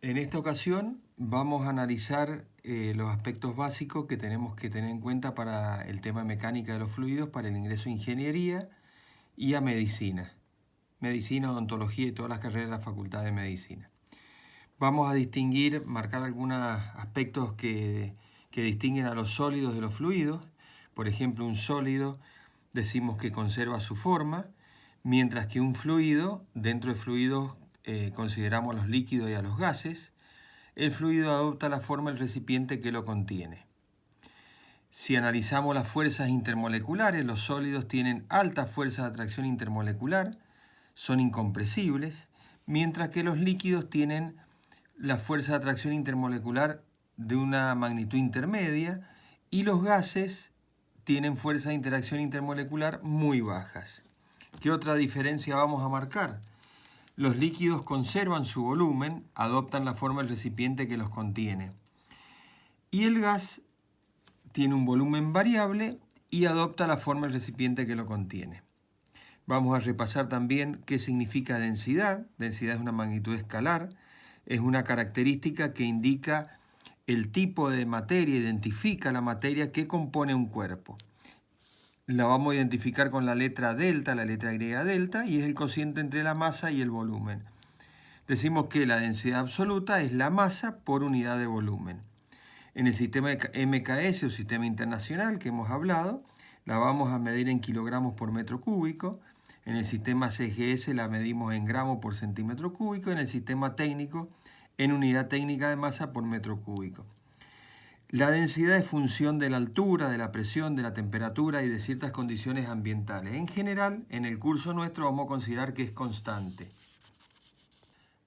En esta ocasión vamos a analizar los aspectos básicos que tenemos que tener en cuenta para el tema mecánica de los fluidos, para el ingreso a ingeniería y a medicina. Medicina, odontología y todas las carreras de la Facultad de Medicina. Vamos a distinguir, marcar algunos aspectos que distinguen a los sólidos de los fluidos. Por ejemplo, un sólido decimos que conserva su forma, mientras que un fluido, dentro de fluidos consideramos a los líquidos y a los gases. El fluido adopta la forma del recipiente que lo contiene. Si analizamos las fuerzas intermoleculares, los sólidos tienen altas fuerzas de atracción intermolecular, son incompresibles, mientras que los líquidos tienen la fuerza de atracción intermolecular de una magnitud intermedia y los gases tienen fuerza de interacción intermolecular muy bajas. ¿Qué otra diferencia vamos a marcar? Los líquidos conservan su volumen, adoptan la forma del recipiente que los contiene. Y el gas tiene un volumen variable y adopta la forma del recipiente que lo contiene. Vamos a repasar también qué significa densidad. Densidad es una magnitud escalar, es una característica que indica el tipo de materia, identifica la materia que compone un cuerpo. La vamos a identificar con la letra delta, la letra griega delta, y es el cociente entre la masa y el volumen. Decimos que la densidad absoluta es la masa por unidad de volumen. En el sistema MKS o sistema internacional que hemos hablado, la vamos a medir en kilogramos por metro cúbico. En el sistema CGS la medimos en gramos por centímetro cúbico. En el sistema técnico en unidad técnica de masa por metro cúbico. La densidad es función de la altura, de la presión, de la temperatura y de ciertas condiciones ambientales. En general, en el curso nuestro vamos a considerar que es constante.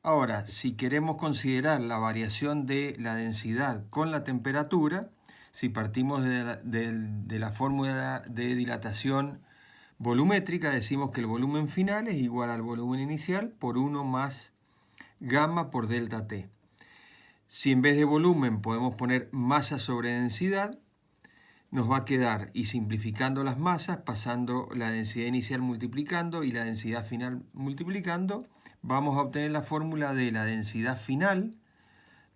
Ahora, si queremos considerar la variación de la densidad con la temperatura, si partimos de la fórmula de dilatación volumétrica, decimos que el volumen final es igual al volumen inicial por 1 más gamma por delta T. Si en vez de volumen podemos poner masa sobre densidad, nos va a quedar, y simplificando las masas, pasando la densidad inicial multiplicando y la densidad final multiplicando, vamos a obtener la fórmula de la densidad final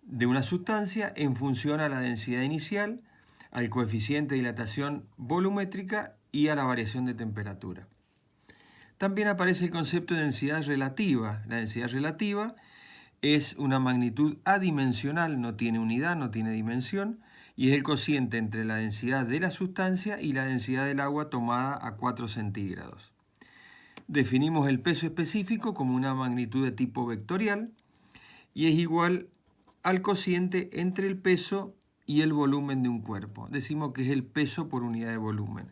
de una sustancia en función a la densidad inicial, al coeficiente de dilatación volumétrica y a la variación de temperatura. También aparece el concepto de densidad relativa. La densidad relativa es una magnitud adimensional, no tiene unidad, no tiene dimensión, y es el cociente entre la densidad de la sustancia y la densidad del agua tomada a 4 centígrados. Definimos el peso específico como una magnitud de tipo vectorial y es igual al cociente entre el peso y el volumen de un cuerpo. Decimos que es el peso por unidad de volumen.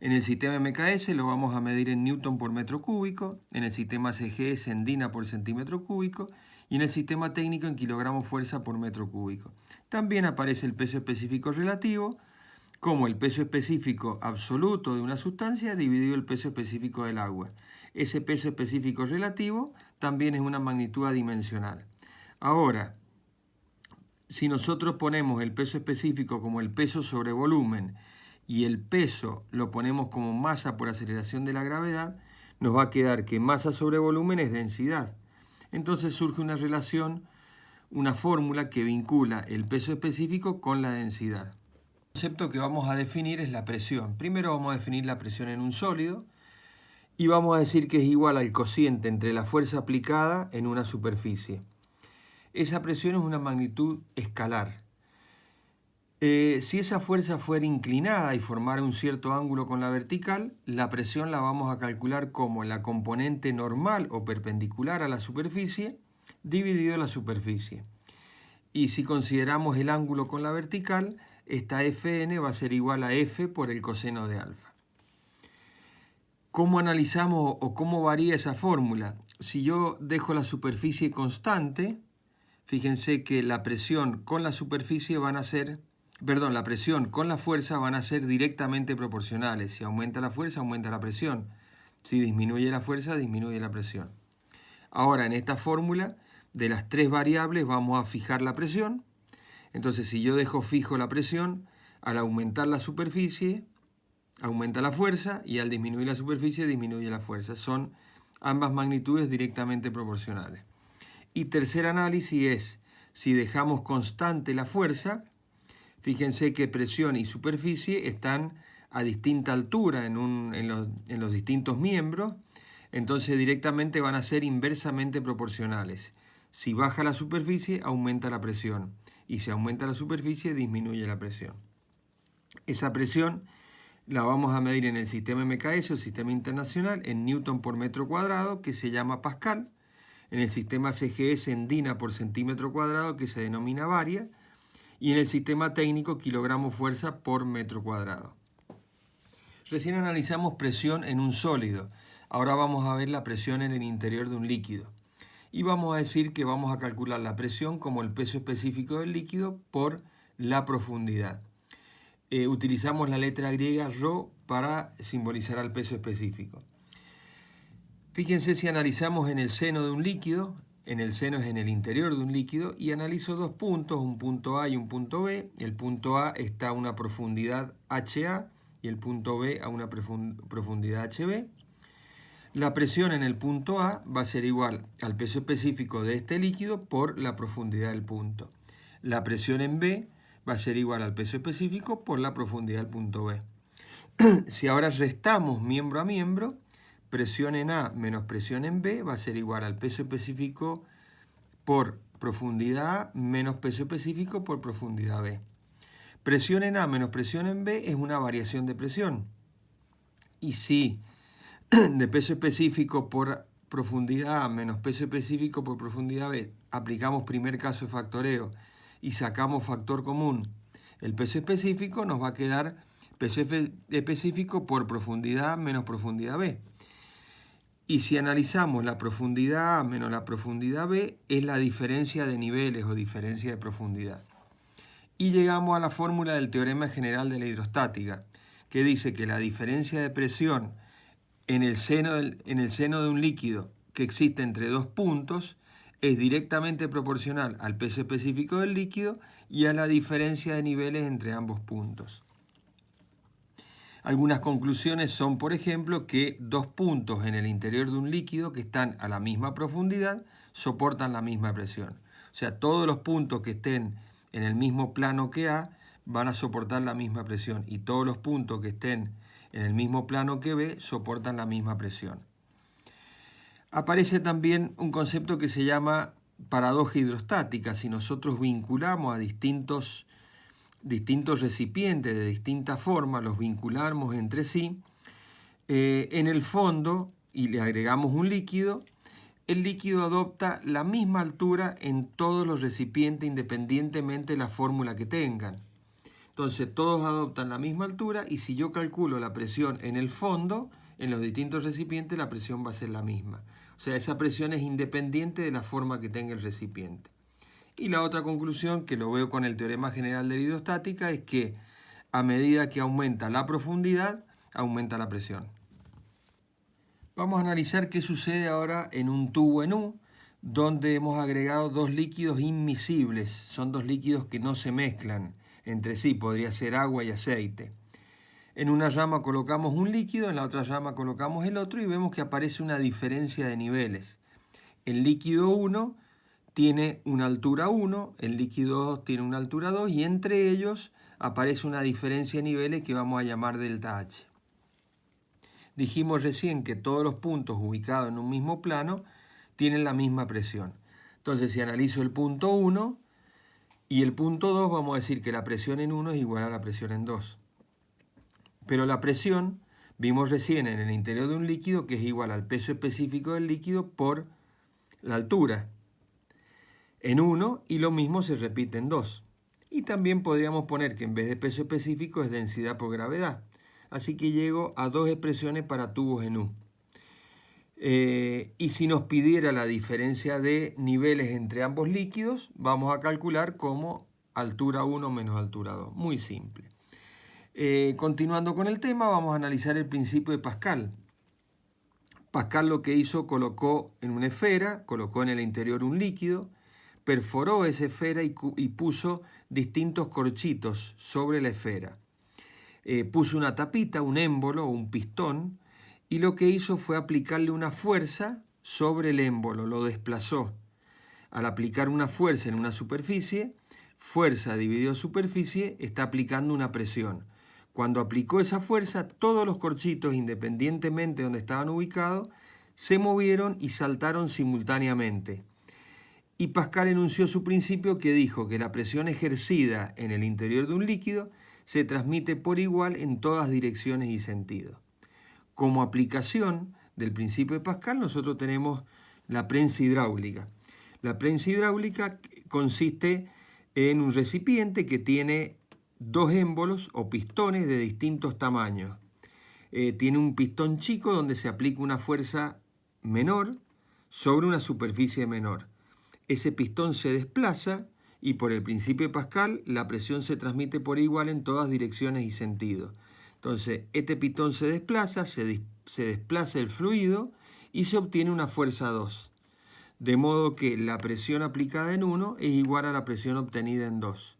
En el sistema MKS lo vamos a medir en newton por metro cúbico, en el sistema CGS en dina por centímetro cúbico y en el sistema técnico en kilogramos fuerza por metro cúbico. También aparece el peso específico relativo como el peso específico absoluto de una sustancia dividido el peso específico del agua. Ese peso específico relativo también es una magnitud adimensional. Ahora, si nosotros ponemos el peso específico como el peso sobre volumen y el peso lo ponemos como masa por aceleración de la gravedad, nos va a quedar que masa sobre volumen es densidad. Entonces surge una relación, una fórmula que vincula el peso específico con la densidad. El concepto que vamos a definir es la presión. Primero vamos a definir la presión en un sólido y vamos a decir que es igual al cociente entre la fuerza aplicada en una superficie. Esa presión es una magnitud escalar. Si esa fuerza fuera inclinada y formara un cierto ángulo con la vertical, la presión la vamos a calcular como la componente normal o perpendicular a la superficie dividido la superficie. Y si consideramos el ángulo con la vertical, esta Fn va a ser igual a F por el coseno de alfa. ¿Cómo analizamos o cómo varía esa fórmula? Si yo dejo la superficie constante, fíjense que la presión con la superficie la presión con la fuerza van a ser directamente proporcionales. Si aumenta la fuerza, aumenta la presión. Si disminuye la fuerza, disminuye la presión. Ahora, en esta fórmula, de las tres variables vamos a fijar la presión. Entonces, si yo dejo fijo la presión, al aumentar la superficie, aumenta la fuerza, y al disminuir la superficie, disminuye la fuerza. Son ambas magnitudes directamente proporcionales. Y tercer análisis es, Si dejamos constante la fuerza, fíjense que presión y superficie están a distinta altura en los distintos miembros, entonces directamente van a ser inversamente proporcionales. Si baja la superficie, aumenta la presión, y si aumenta la superficie, disminuye la presión. Esa presión la vamos a medir en el sistema MKS o sistema internacional en Newton por metro cuadrado, que se llama Pascal, en el sistema CGS en Dina por centímetro cuadrado, que se denomina baria, y en el sistema técnico kilogramo fuerza por metro cuadrado. Recién analizamos presión en un sólido, ahora vamos a ver la presión en el interior de un líquido. Y vamos a decir que vamos a calcular la presión como el peso específico del líquido por la profundidad. Utilizamos la letra griega ρ para simbolizar al peso específico. Fíjense si analizamos en el seno de un líquido, en el seno es en el interior de un líquido, y analizo dos puntos, un punto A y un punto B. El punto A está a una profundidad HA y el punto B a una profundidad HB. La presión en el punto A va a ser igual al peso específico de este líquido por la profundidad del punto. La presión en B va a ser igual al peso específico por la profundidad del punto B. Si ahora restamos miembro a miembro, presión en A menos presión en B va a ser igual al peso específico por profundidad A menos peso específico por profundidad B. Presión en A menos presión en B es una variación de presión. Y si de peso específico por profundidad A menos peso específico por profundidad B aplicamos primer caso de factoreo y sacamos factor común, el peso específico, nos va a quedar peso específico por profundidad A menos profundidad B. Y si analizamos la profundidad A menos la profundidad B, es la diferencia de niveles o diferencia de profundidad. Y llegamos a la fórmula del teorema general de la hidrostática, que dice que la diferencia de presión en el seno de un líquido que existe entre dos puntos es directamente proporcional al peso específico del líquido y a la diferencia de niveles entre ambos puntos. Algunas conclusiones son, por ejemplo, que dos puntos en el interior de un líquido que están a la misma profundidad soportan la misma presión. O sea, todos los puntos que estén en el mismo plano que A van a soportar la misma presión y todos los puntos que estén en el mismo plano que B soportan la misma presión. Aparece también un concepto que se llama paradoja hidrostática. Si nosotros vinculamos a distintos recipientes de distinta forma, los vinculamos entre sí, en el fondo, y le agregamos un líquido, el líquido adopta la misma altura en todos los recipientes independientemente de la fórmula que tengan. Entonces todos adoptan la misma altura y si yo calculo la presión en el fondo, en los distintos recipientes la presión va a ser la misma. O sea, esa presión es independiente de la forma que tenga el recipiente. Y la otra conclusión, que lo veo con el teorema general de la hidrostática, es que a medida que aumenta la profundidad, aumenta la presión. Vamos a analizar qué sucede ahora en un tubo en U, donde hemos agregado dos líquidos inmiscibles. Son dos líquidos que no se mezclan entre sí, podría ser agua y aceite. En una rama colocamos un líquido, en la otra rama colocamos el otro y vemos que aparece una diferencia de niveles. El líquido 1 tiene una altura 1, el líquido 2 tiene una altura 2 y entre ellos aparece una diferencia de niveles que vamos a llamar delta H. Dijimos recién que todos los puntos ubicados en un mismo plano tienen la misma presión. Entonces, si analizo el punto 1 y el punto 2, vamos a decir que la presión en 1 es igual a la presión en 2. Pero la presión, vimos recién en el interior de un líquido, que es igual al peso específico del líquido por la altura en 1, y lo mismo se repite en 2. Y también podríamos poner que en vez de peso específico es densidad por gravedad. Así que llego a dos expresiones para tubos en U. Y si nos pidiera la diferencia de niveles entre ambos líquidos, vamos a calcular como altura 1 menos altura 2. Muy simple. Continuando con el tema, vamos a analizar el principio de Pascal. Pascal lo que hizo, colocó en una esfera, colocó en el interior un líquido, perforó esa esfera y puso distintos corchitos sobre la esfera. Puso una tapita, un émbolo o un pistón, y lo que hizo fue aplicarle una fuerza sobre el émbolo, lo desplazó. al aplicar una fuerza en una superficie, fuerza dividido superficie está aplicando una presión. Cuando aplicó esa fuerza, todos los corchitos, independientemente de donde estaban ubicados, se movieron y saltaron simultáneamente. Y Pascal enunció su principio que dijo que la presión ejercida en el interior de un líquido se transmite por igual en todas direcciones y sentidos. Como aplicación del principio de Pascal, nosotros tenemos la prensa hidráulica. La prensa hidráulica consiste en un recipiente que tiene dos émbolos o pistones de distintos tamaños. Tiene un pistón chico donde se aplica una fuerza menor sobre una superficie menor. Ese pistón se desplaza y por el principio de Pascal la presión se transmite por igual en todas direcciones y sentidos. Entonces, este pistón se desplaza, se desplaza el fluido y se obtiene una fuerza 2. De modo que la presión aplicada en 1 es igual a la presión obtenida en 2.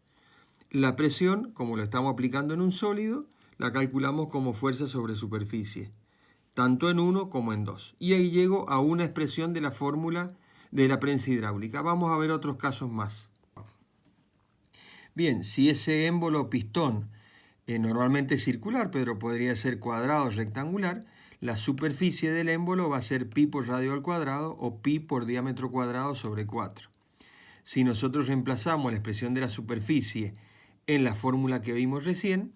La presión, como lo estamos aplicando en un sólido, la calculamos como fuerza sobre superficie, tanto en 1 como en 2. Y ahí llego a una expresión de la fórmula de la prensa hidráulica. Vamos a ver otros casos más. Bien, si ese émbolo o pistón normalmente es circular, pero podría ser cuadrado o rectangular, la superficie del émbolo va a ser pi por radio al cuadrado o pi por diámetro cuadrado sobre 4. Si nosotros reemplazamos la expresión de la superficie en la fórmula que vimos recién,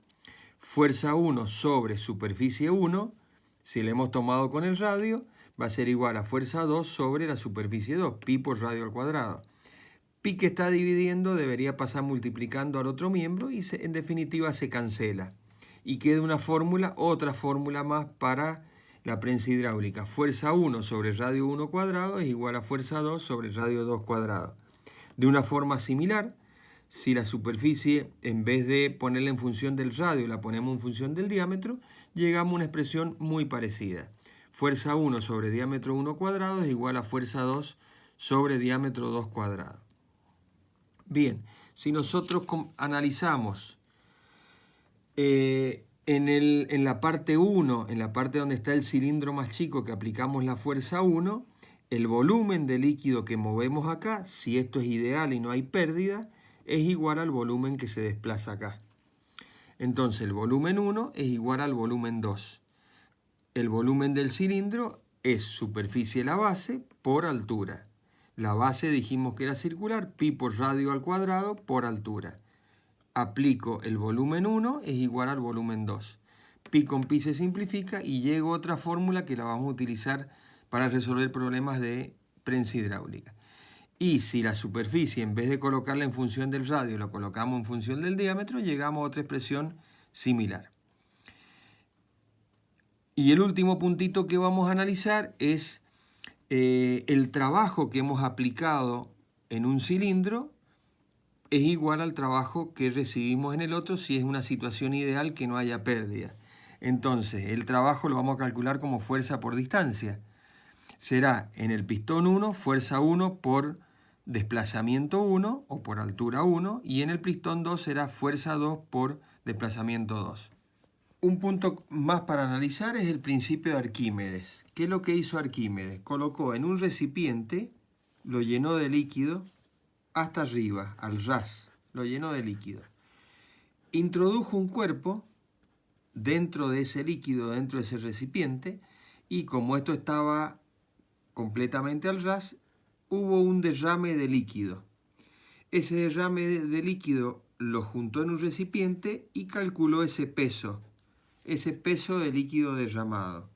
fuerza 1 sobre superficie 1, si la hemos tomado con el radio, va a ser igual a fuerza 2 sobre la superficie 2, pi por radio al cuadrado. Pi que está dividiendo debería pasar multiplicando al otro miembro y en definitiva se cancela. Y queda una fórmula, otra fórmula más para la prensa hidráulica. Fuerza 1 sobre radio 1 cuadrado es igual a fuerza 2 sobre radio 2 cuadrado. De una forma similar, si la superficie, en vez de ponerla en función del radio, la ponemos en función del diámetro, llegamos a una expresión muy parecida. Fuerza 1 sobre diámetro 1 cuadrado es igual a fuerza 2 sobre diámetro 2 cuadrado. Bien, si nosotros analizamos en la parte 1, en la parte donde está el cilindro más chico que aplicamos la fuerza 1, el volumen de líquido que movemos acá, si esto es ideal y no hay pérdida, es igual al volumen que se desplaza acá. Entonces el volumen 1 es igual al volumen 2. El volumen del cilindro es superficie de la base por altura. La base dijimos que era circular, pi por radio al cuadrado por altura. Aplico el volumen 1 es igual al volumen 2. Pi con pi se simplifica y llego a otra fórmula que la vamos a utilizar para resolver problemas de prensa hidráulica. Y si la superficie, en vez de colocarla en función del radio, lo colocamos en función del diámetro, llegamos a otra expresión similar. Y el último puntito que vamos a analizar es el trabajo que hemos aplicado en un cilindro es igual al trabajo que recibimos en el otro si es una situación ideal que no haya pérdida. Entonces, el trabajo lo vamos a calcular como fuerza por distancia. Será en el pistón 1, fuerza 1 por desplazamiento 1 o por altura 1, y en el pistón 2 será fuerza 2 por desplazamiento 2. Un punto más para analizar es el principio de Arquímedes. ¿Qué es lo que hizo Arquímedes? Colocó en un recipiente, lo llenó de líquido hasta arriba, al ras, lo llenó de líquido. Introdujo un cuerpo dentro de ese líquido, dentro de ese recipiente, y como esto estaba completamente al ras, hubo un derrame de líquido. Ese derrame de líquido lo juntó en un recipiente y calculó ese peso de líquido derramado.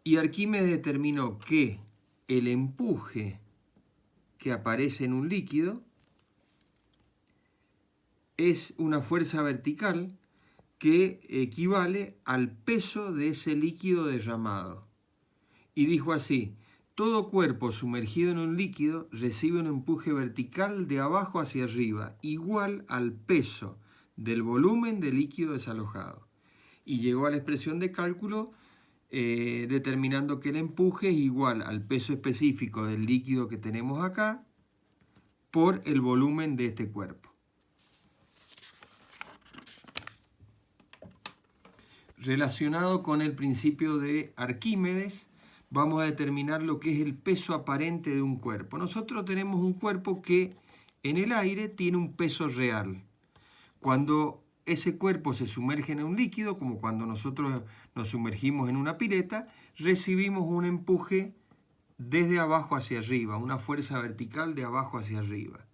Y Arquímedes determinó que el empuje que aparece en un líquido es una fuerza vertical que equivale al peso de ese líquido derramado. Y dijo así: todo cuerpo sumergido en un líquido recibe un empuje vertical de abajo hacia arriba, igual al peso del volumen de líquido desalojado. Y llegó a la expresión de cálculo determinando que el empuje es igual al peso específico del líquido que tenemos acá por el volumen de este cuerpo. Relacionado con el principio de Arquímedes, vamos a determinar lo que es el peso aparente de un cuerpo. Nosotros tenemos un cuerpo que en el aire tiene un peso real. Cuando ese cuerpo se sumerge en un líquido, como cuando nosotros nos sumergimos en una pileta, recibimos un empuje desde abajo hacia arriba, una fuerza vertical de abajo hacia arriba.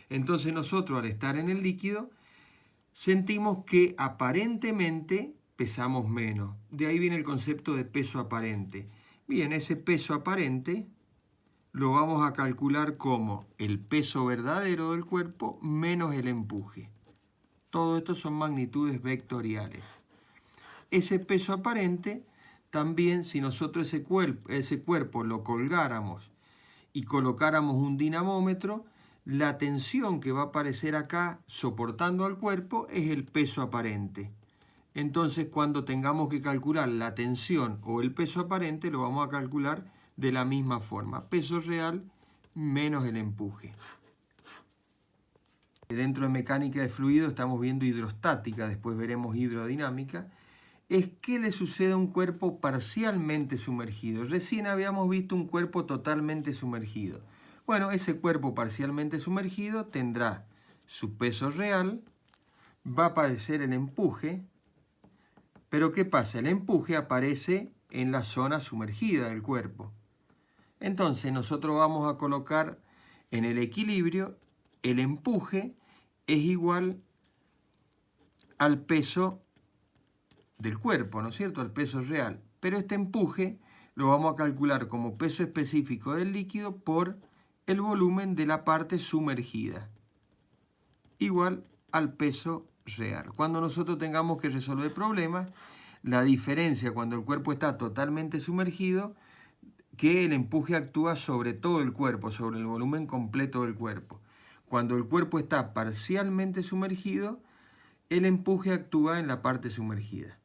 Entonces nosotros al estar en el líquido sentimos que aparentemente pesamos menos. De ahí viene el concepto de peso aparente. Bien, ese peso aparente lo vamos a calcular como el peso verdadero del cuerpo menos el empuje. Todo esto son magnitudes vectoriales. Ese peso aparente, también si nosotros ese cuerpo lo colgáramos y colocáramos un dinamómetro, la tensión que va a aparecer acá soportando al cuerpo es el peso aparente. Entonces, cuando tengamos que calcular la tensión o el peso aparente, lo vamos a calcular de la misma forma. Peso real menos el empuje. Dentro de mecánica de fluido estamos viendo hidrostática, después veremos hidrodinámica. Es qué le sucede a un cuerpo parcialmente sumergido. Recién habíamos visto un cuerpo totalmente sumergido. Bueno, ese cuerpo parcialmente sumergido tendrá su peso real, va a aparecer el empuje, pero ¿qué pasa? El empuje aparece en la zona sumergida del cuerpo. Entonces nosotros vamos a colocar en el equilibrio, el empuje es igual al peso del cuerpo, ¿no es cierto? Al peso real. Pero este empuje lo vamos a calcular como peso específico del líquido por el volumen de la parte sumergida, igual al peso real. Cuando nosotros tengamos que resolver problemas, la diferencia cuando el cuerpo está totalmente sumergido, que el empuje actúa sobre todo el cuerpo, sobre el volumen completo del cuerpo. Cuando el cuerpo está parcialmente sumergido, el empuje actúa en la parte sumergida.